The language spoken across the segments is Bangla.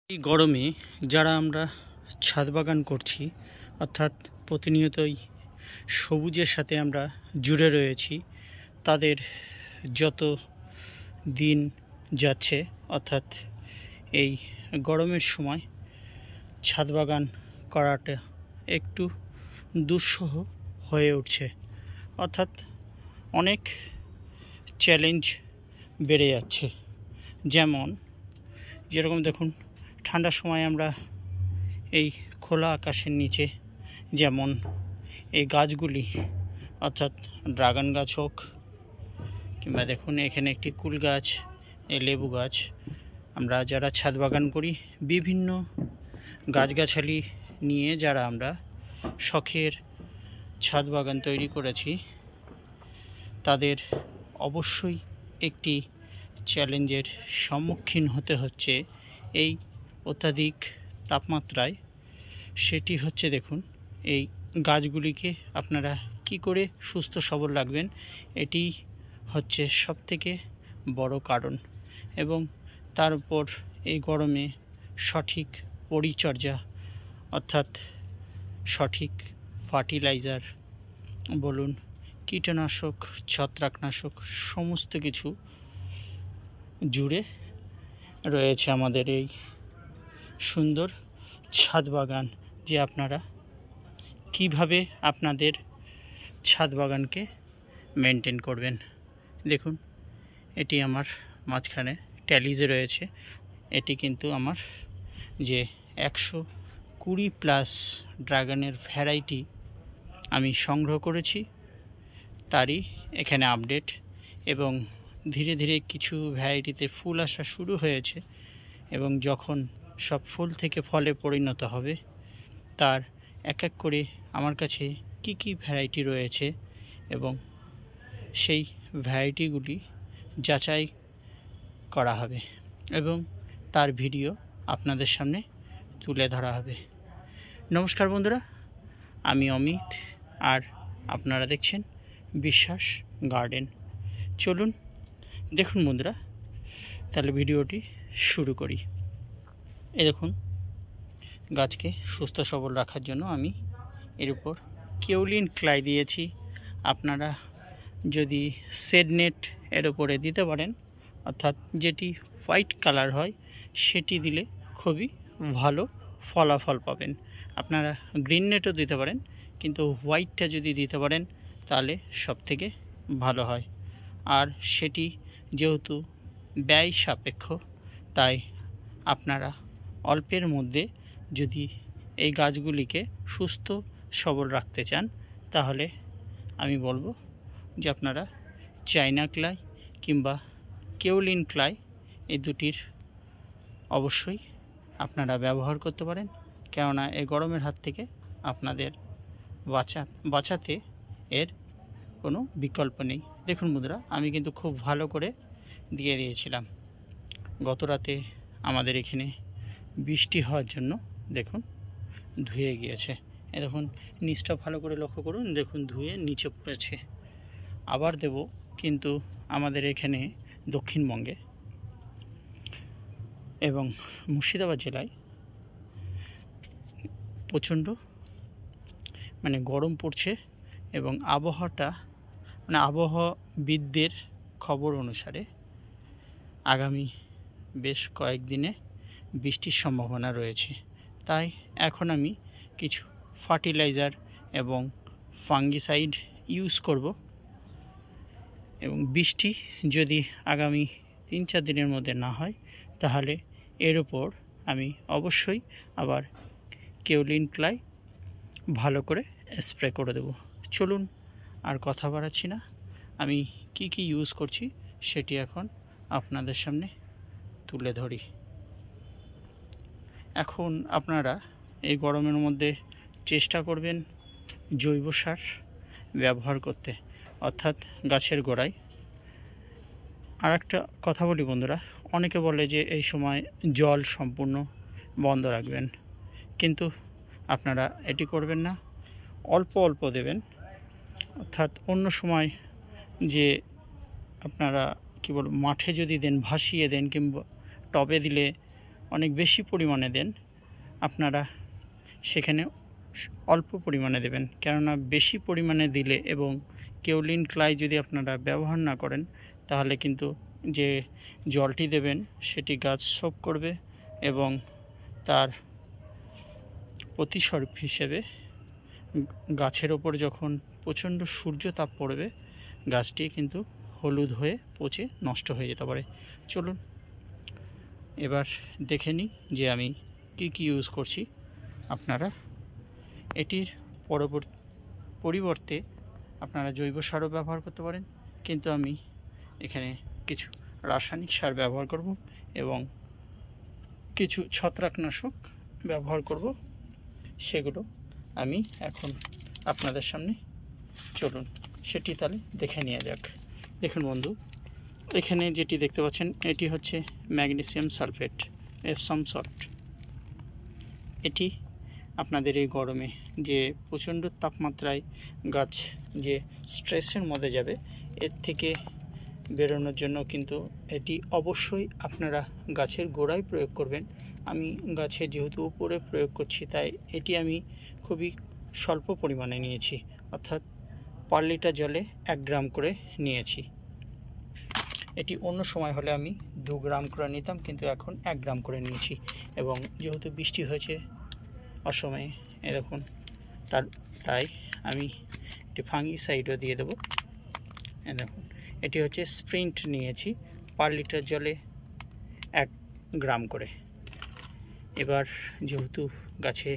এই গরমে যারা আমরা ছাদ বাগান করছি, অর্থাৎ প্রতিনিয়তই সবুজের সাথে আমরা জুড়ে রয়েছি, তাদের যত দিন যাচ্ছে, অর্থাৎ এই গরমের সময় ছাদ বাগান করাটা একটু দুঃসহ হয়ে উঠছে। অর্থাৎ অনেক চ্যালেঞ্জ বেড়ে যাচ্ছে। যেরকম দেখুন, ঠান্ডার সময় আমরা এই খোলা আকাশের নিচে যেমন এই গাছগুলি, অর্থাৎ ড্রাগন গাছ হোক কিংবা দেখুন এখানে একটি কুল গাছ, এই লেবু গাছ, আমরা যারা ছাদ বাগান করি বিভিন্ন গাছগাছালি নিয়ে যারা আমরা শখের ছাদ বাগান তৈরি করেছি, তাদের অবশ্যই একটি চ্যালেঞ্জের সম্মুখীন হতে হচ্ছে এই অত্যাধিক তাপমাত্রায়। সেটি হচ্ছে, দেখুন এই গাছগুলিকে আপনারা কি করে সুস্থ সবল রাখবেন, এটি হচ্ছে সবথেকে বড় কারণ। এবং তার উপর এই গরমে সঠিক পরিচর্যা, অর্থাৎ সঠিক ফার্টিলাইজার বলুন, কীটনাশক, ছত্রাকনাশক, সমস্ত কিছু জুড়ে রয়েছে আমাদের এই সুন্দর ছাদ বাগান। যে আপনারা কিভাবে আপনাদের ছাদ বাগানকে মেনটেন করবেন। দেখুন, এটি আমার মাঝখানে ট্যালিজে রয়েছে। এটি কিন্তু আমার যে 120+ ড্রাগনের ভ্যারাইটি আমি সংগ্রহ করেছি, তারই এখানে আপডেট। এবং ধীরে ধীরে কিছু ভ্যারাইটিতে ফুল আসা শুরু হয়েছে, এবং যখন সব ফুল থেকে ফলে পরিণত হবে, তার এক এক করে আমার কাছে কি কি ভ্যারাইটি রয়েছে এবং সেই ভ্যারাইটিগুলি যাচাই করা হবে এবং তার ভিডিও আপনাদের সামনে তুলে ধরা হবে। নমস্কার বন্ধুরা, আমি অমিত, আর আপনারা দেখছেন বিশ্বাস গার্ডেন। চলুন দেখুন বন্ধুরা, তাহলে ভিডিওটি শুরু করি। এই দেখুন, গাছকে সুস্থ সবল রাখার জন্য আমি এর উপর কেওলিন ক্লাই দিয়েছি। আপনারা যদি শেড নেট এর উপরে দিতে পারেন, অর্থাৎ যেটি হোয়াইট কালার হয়, সেটি দিলে খুবই ভালো ফলাফল পাবেন। আপনারা গ্রিন নেটও দিতে পারেন, কিন্তু হোয়াইটটা যদি দিতে পারেন তাহলে সবথেকে ভালো হয়। আর সেটি যেহেতু ব্যয় সাপেক্ষ, তাই আপনারা অল্পের মধ্যে যদি এই গাছগুলিকে সুস্থ সবল রাখতে চান, তাহলে আমি বলবো যে আপনারা চাইনা ক্লাই কিংবা কেওলিন ক্লাই, এই দুটির অবশ্যই আপনারা ব্যবহার করতে পারেন। কেননা এই গরমের হাত থেকে আপনাদের বাঁচাতে এর কোনো বিকল্প নেই। দেখুন বন্ধুরা, আমি কিন্তু খুব ভালো করে দিয়ে দিয়েছিলাম। গত রাতে আমাদের এখানে বৃষ্টি হওয়ার জন্য দেখুন ধুয়ে গিয়েছে। এ দেখুন, নিচটা ভালো করে লক্ষ্য করুন, দেখুন ধুয়ে নিচে পড়েছে। আবার দেব, কিন্তু আমাদের এখানে দক্ষিণবঙ্গে এবং মুর্শিদাবাদ জেলায় প্রচণ্ড গরম পড়ছে, এবং আবহাওয়াবিদদের খবর অনুসারে আগামী বেশ কয়েকদিনে বৃষ্টির সম্ভাবনা রয়েছে। তাই এখন আমি কিছু ফার্টিলাইজার এবং ফাঙ্গিসাইড ইউজ করব, এবং বৃষ্টি যদি আগামী 3-4 দিনের মধ্যে না হয়, তাহলে এর ওপর আমি অবশ্যই আবার কেওলিন ক্লাই ভালো করে স্প্রে করে দেব। চলুন আর কথা বাড়াচ্ছি না, আমি কি কি ইউজ করছি সেটি এখন আপনাদের সামনে তুলে ধরি। এখন আপনারা এই গরমের মধ্যে চেষ্টা করবেন জৈব সার ব্যবহার করতে, অর্থাৎ গাছের গোড়ায়। আর একটা কথা বলি বন্ধুরা, অনেকে বলে যে এই সময় জল সম্পূর্ণ বন্ধ রাখবেন, কিন্তু আপনারা এটি করবেন না, অল্প অল্প দেবেন। অর্থাৎ অন্য সময় যে আপনারা মাঠে যদি দেন, ভাসিয়ে দেন, কিংবা টবে দিলে অনেক বেশি পরিমাণে দেন, আপনারা সেখানে অল্প পরিমাণে দেবেন। কেননা বেশি পরিমাণে দিলে এবং কেওলিন ক্লাই যদি আপনারা ব্যবহার না করেন, তাহলে কিন্তু যে জলটি দেবেন সেটি গাছ শোক করবে এবং তার প্রতিস্বরূপ হিসেবে গাছের ওপর যখন প্রচণ্ড সূর্য তাপ পড়বে, গাছটি কিন্তু হলুদ হয়ে পচে নষ্ট হয়ে যেতে পারে। চলুন এবার দেখে নিই যে আমি কি ইউজ করছি। আপনারা এটির পরিবর্তে আপনারা জৈব সারও ব্যবহার করতে পারেন, কিন্তু আমি এখানে কিছু রাসায়নিক সার ব্যবহার করব এবং কিছু ছত্রাকনাশক ব্যবহার করব। সেগুলো আমি এখন আপনাদের সামনে, চলুন সেটি তাহলে দেখে নেওয়া যাক। দেখুন বন্ধু, এখানে যেটি দেখতে পাচ্ছেন এটি হচ্ছে ম্যাগনেসিয়াম সালফেট, এপসাম সল্ট। এটি আপনাদের এই গরমে যে প্রচণ্ড তাপমাত্রায় গাছ যে স্ট্রেসের মধ্যে যাবে, এর থেকে বেরোনোর জন্য কিন্তু এটি অবশ্যই আপনারা গাছের গোড়ায় প্রয়োগ করবেন। আমি গাছে যেহেতু উপরে প্রয়োগ করছি, তাই এটি আমি খুবই স্বল্প পরিমাণে নিয়েছি, অর্থাৎ পার লিটার জলে 1 গ্রাম করে নিয়েছি। এটি অন্য সময় হলে আমি 2 গ্রাম করে নিতাম, কিন্তু এখন 1 গ্রাম করে নিয়েছি। এবং যেহেতু বৃষ্টি হয়েছে অসময়ে, দেখুন তাই আমি একটি ফাঙ্গিসাইডও দিয়ে দেবো। দেখুন এটি হচ্ছে স্প্রিন্ট নিয়েছি, পার লিটার জলে 1 গ্রাম করে। এবার যেহেতু গাছে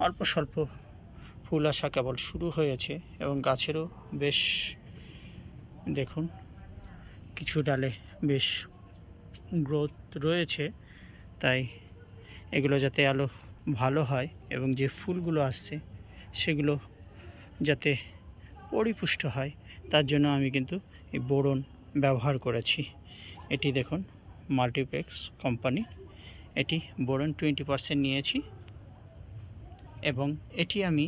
অল্প স্বল্প ফুল আসা কেবল শুরু হয়েছে এবং গাছেরও বেশ দেখুন কিছু ডালে বেশ গ্রোথ রয়েছে, তাই এগুলো যাতে আলো ভালো হয় এবং যে ফুলগুলো আসছে সেগুলো যাতে পরিপুষ্ট হয়, তার জন্য আমি কিন্তু এই বোরন ব্যবহার করেছি। এটি দেখুন মাল্টিপ্লেক্স কোম্পানি, এটি বোরন 20% নিয়েছি এবং এটি আমি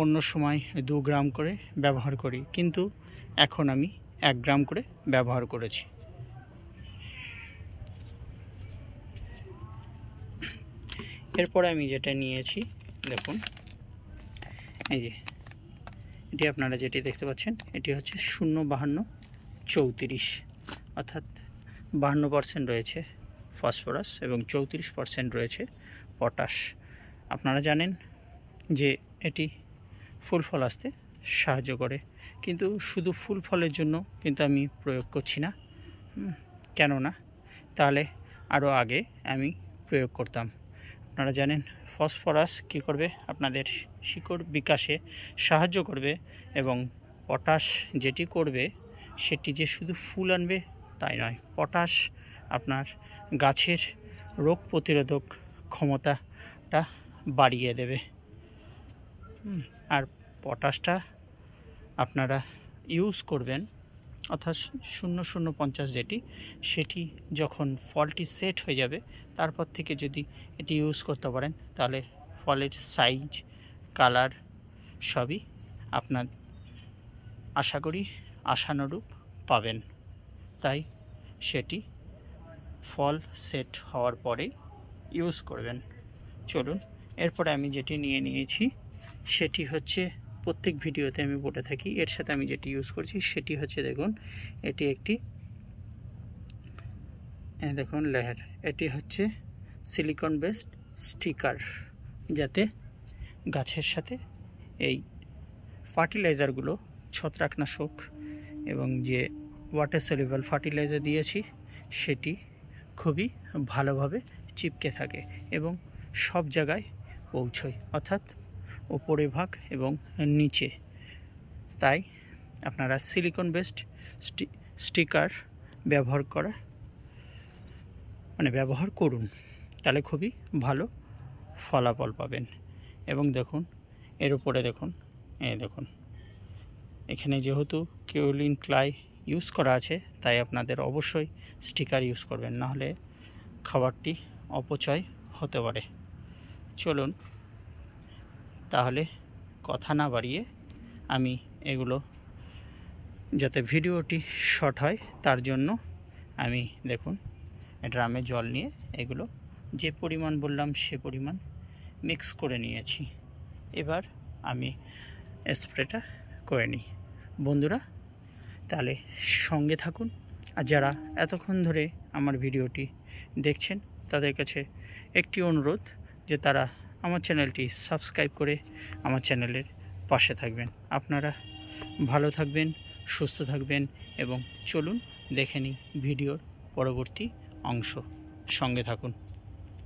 অন্য সময় 2 গ্রাম করে ব্যবহার করি, কিন্তু এখন আমি 1 গ্রাম করে ব্যবহার করেছি। এরপরে আমি যেটা নিয়েছি দেখুন, এই যে এটি আপনারা যেটি দেখতে পাচ্ছেন, এটি হচ্ছে 05234, অর্থাৎ 52% রয়েছে ফসফরাস এবং 34% রয়েছে পটাশ। আপনারা জানেন যে এটি ফুল ফল আসতে সাহায্য করে, কিন্তু শুধু ফুল ফলের জন্য কিন্তু আমি প্রয়োগ করছি না, কেননা তাহলে আরও আগে আমি প্রয়োগ করতাম। আপনারা জানেন ফসফরাস কী করবে, আপনাদের শিকড় বিকাশে সাহায্য করবে এবং পটাশ যেটি করবে সেটি যে শুধু ফুল আনবে তাই নয়, পটাশ আপনার গাছের রোগ প্রতিরোধক ক্ষমতাটা বাড়িয়ে দেবে। আর পটাশটা আপনারা ইউজ করবেন, অর্থাৎ 0050 যেটি, সেটি যখন ফলটি সেট হয়ে যাবে তারপর থেকে যদি এটি ইউজ করতে পারেন, তাহলে ফলের সাইজ, কালার সবই আপনার আশা করি আশানুরূপ পাবেন। তাই সেটি ফল সেট হওয়ার পরে ইউজ করবেন। চলুন এরপরে আমি যেটি নিয়েছি সেটি হচ্ছে, প্রত্যেক ভিডিওতে আমি বলে থাকি, এর সাথে আমি যেটি ইউজ করছি সেটি হচ্ছে দেখুন, এটি একটি দেখুন লেয়ার, এটি হচ্ছে সিলিকন বেসড স্টিকার, যাতে গাছের সাথে এই ফার্টিলাইজারগুলো, ছত্রাকনাশক এবং যে ওয়াটার সলিউবল ফার্টিলাইজার দিয়েছি সেটি খুবই ভালোভাবে চিপকে থাকে এবং সব জায়গায় পৌঁছয়, অর্থাৎ ওপরে ভাগ এবং নিচে। তাই আপনারা সিলিকন বেসড স্টিকার ব্যবহার করুন, তাহলে খুবই ভালো ফলাফল পাবেন। এবং দেখুন এর উপরে দেখুন, দেখুন এখানে যেহেতু কেওলিন ক্লাই ইউজ করা আছে, তাই আপনাদের অবশ্যই স্টিকার ইউজ করবেন, নাহলে খাবারটি অপচয় হতে পারে। চলুন তাহলে কথা না বাড়িয়ে আমি এগুলো, যাতে ভিডিওটি শর্ট হয় তার জন্য আমি দেখুন ড্রামে জল নিয়ে এগুলো যে পরিমাণ বললাম সে পরিমাণ মিক্স করে নিয়েছি। এবার আমি স্প্রেটা করে নিই। বন্ধুরা তাহলে সঙ্গে থাকুন, আর যারা এতক্ষণ ধরে আমার ভিডিওটি দেখছেন তাদের কাছে একটি অনুরোধ যে তারা আমার চ্যানেলটি সাবস্ক্রাইব করে আমার চ্যানেলের পাশে থাকবেন। আপনারা ভালো থাকবেন, সুস্থ থাকবেন এবং চলুন দেখে নিই ভিডিওর পরবর্তী অংশ। সঙ্গে থাকুন।